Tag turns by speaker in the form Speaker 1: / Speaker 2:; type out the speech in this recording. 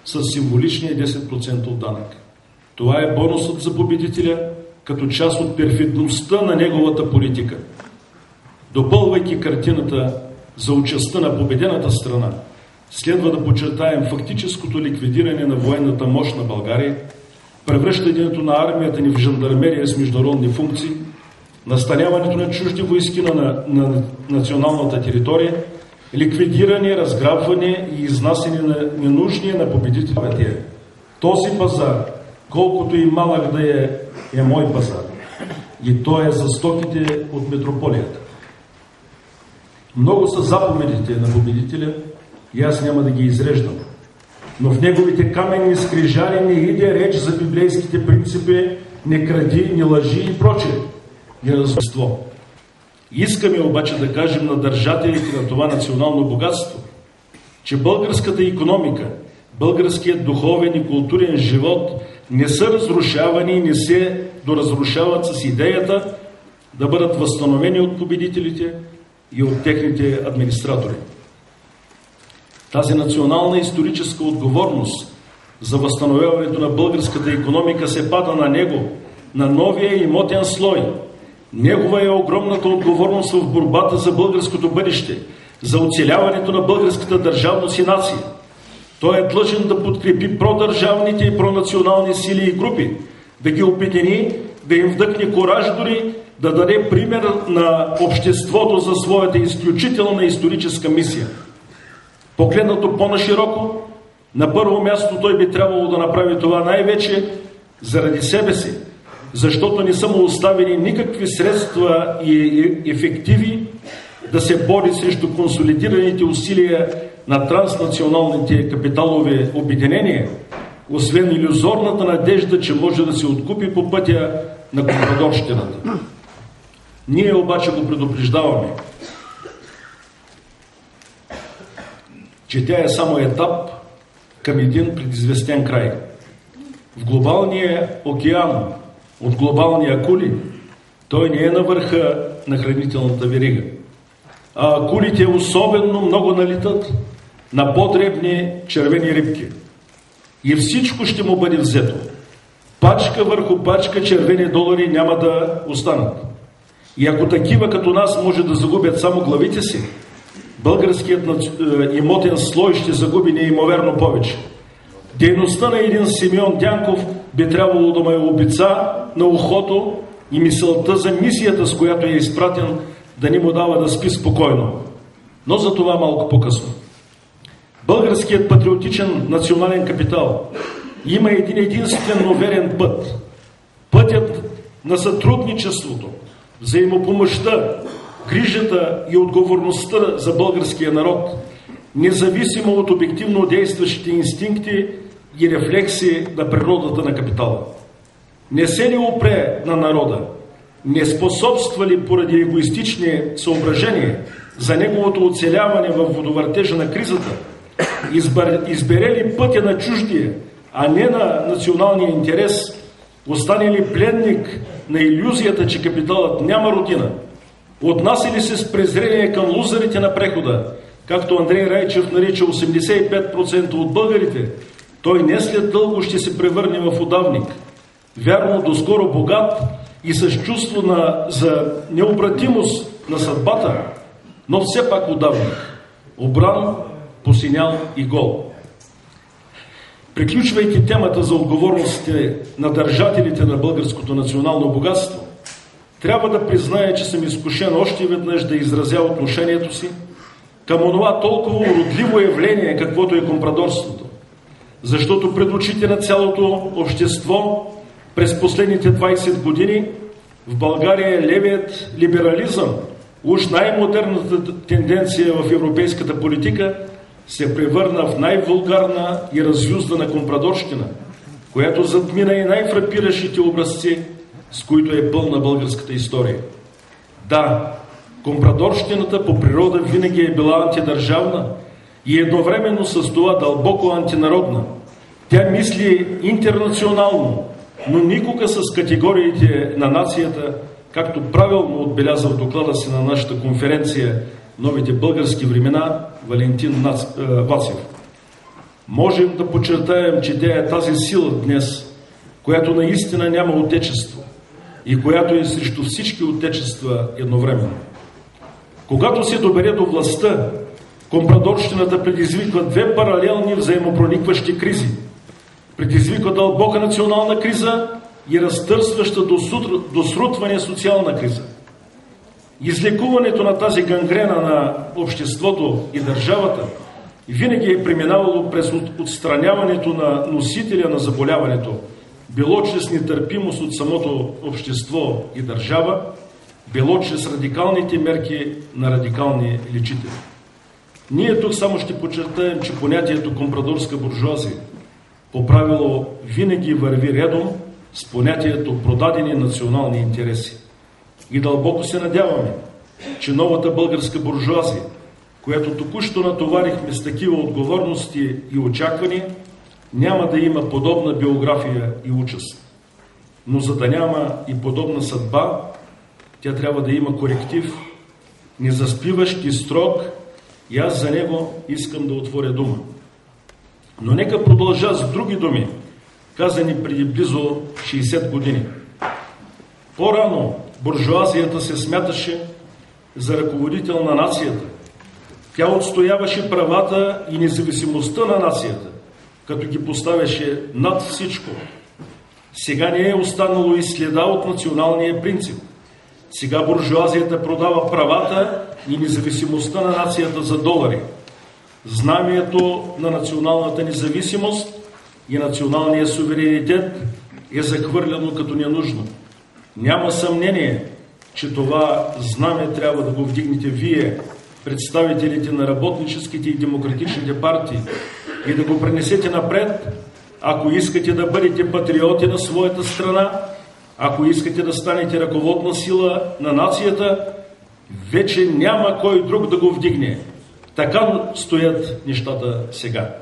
Speaker 1: с символичния 10% данък. Това е бонусът за победителя, като част от перфидността на неговата политика. Допълвайки картината за участта на победената страна, следва да подчертаем фактическото ликвидиране на военната мощ на България, превръщането на армията ни в жандармерия с международни функции, настаняването на чужди войски на националната територия, ликвидиране, разграбване и изнасяне на ненужния на победителите. Този пазар, колкото и малък да е мой пазар. И то е за стоките от метрополията. Много са заповедите на победителя и аз няма да ги изреждам. Но в неговите каменни скрижали не иде реч за библейските принципи не кради, не лъжи и прочее. И разумство. Искаме обаче да кажем на държателите на това национално богатство, че българската икономика, българският духовен и културен живот не са разрушавани и не се доразрушават с идеята да бъдат възстановени от победителите и от техните администратори. Тази национална историческа отговорност за възстановяването на българската икономика се пада на него, на новия имотен слой. Негова е огромната отговорност в борбата за българското бъдеще, за оцеляването на българската държавност и нация. Той е длъжен да подкрепи продържавните и пронационални сили и групи, да ги обедини, да им вдъхне кораж дори, да даде пример на обществото за своята изключителна историческа мисия. Погледнато по-нашироко, на първо място той би трябвало да направи това най-вече заради себе си, защото не са му оставени никакви средства и ефективи да се бори срещу консолидираните усилия на транснационалните капиталови обединения, освен илюзорната надежда, че може да се откупи по пътя на компрадорщината. Ние обаче го предупреждаваме, че тя е само етап към един предизвестен край. В глобалния океан, от глобални акули, той не е на върха на хранителната верига. А акулите особено много налитат на по-дребни червени рибки. И всичко ще му бъде взето. Пачка върху пачка червени долари няма да останат. И ако такива като нас може да загубят само главите си, българският имотен слой ще загуби неимоверно повече. Дейността на един Симеон Дянков би трябвало да ме обица на ухото и мисълта за мисията, с която е изпратен, да не му дава да спи спокойно. Но за това малко по-късно. Българският патриотичен национален капитал има един единствено верен път. Пътят на сътрудничеството, взаимопомощта, грижата и отговорността за българския народ, независимо от обективно действащите инстинкти и рефлекси на природата на капитала. Не се ли опре на народа, не способства ли поради егоистични съображения за неговото оцеляване в водовъртежа на кризата, избере ли пътя на чуждия, а не на националния интерес, остане ли пленник на илюзията, че капиталът няма родина, отнася ли се с презрение към лузерите на прехода, както Андрей Райчев нарича 85% от българите, той не след дълго ще се превърне в удавник. Вярно, доскоро богат и с чувство за необратимост на съдбата, но все пак удавник. Обран, посинял и гол. Приключвайки темата за отговорностите на държателите на българското национално богатство, трябва да призная, че съм изкушен още веднъж да изразя отношението си към онова толкова уродливо явление, каквото е компрадорството. Защото пред очите на цялото общество през последните 20 години в България левият либерализъм, уж най-модерната тенденция в европейската политика, се превърна в най-вулгарна и разюздана компрадорщина, която затмина и най-фрапиращите образци, с които е пълна българската история. Да, компрадорщината по природа винаги е била антидържавна и едновременно с това дълбоко антинародна. Тя мисли интернационално, но никога с категориите на нацията, както правилно отбеляза в доклада си на нашата конференция "Новите български времена" Валентин Васев. Можем да подчертаем, че тя е тази сила днес, която наистина няма отечество и която е срещу всички отечества едновременно. Когато се добере до властта, компрадорщината предизвиква две паралелни взаимопроникващи кризи. Предизвиква дълбока национална криза и разтърсваща до срутване социална криза. Излекуването на тази гангрена на обществото и държавата винаги е преминавало през отстраняването на носителя на заболяването, било чрез нетърпимост от самото общество и държава, било чрез радикалните мерки на радикални лечители. Ние тук само ще подчертаем, че понятието компрадорска буржуазия по правило винаги върви редом с понятието продадени национални интереси. И дълбоко се надяваме, че новата българска буржуазия, която току-що натоварихме с такива отговорности и очаквания, няма да има подобна биография и участ. Но за да няма и подобна съдба, тя трябва да има коректив, незаспиващ и строг, и аз за него искам да отворя дума. Но нека продължа с други думи, казани преди близо 60 години. По-рано буржуазията се смяташе за ръководител на нацията. Тя отстояваше правата и независимостта на нацията, като ги поставяше над всичко. Сега не е останало и следа от националния принцип. Сега буржуазията продава правата и независимостта на нацията за долари. Знамието на националната независимост и националния суверенитет е захвърляно като ненужно. Няма съмнение, че това знаме трябва да го вдигнете вие, представителите на работническите и демократичните партии, и да го пренесете напред, ако искате да бъдете патриоти на своята страна, ако искате да станете ръководна сила на нацията, вече няма кой друг да го вдигне. Така стоят нещата сега.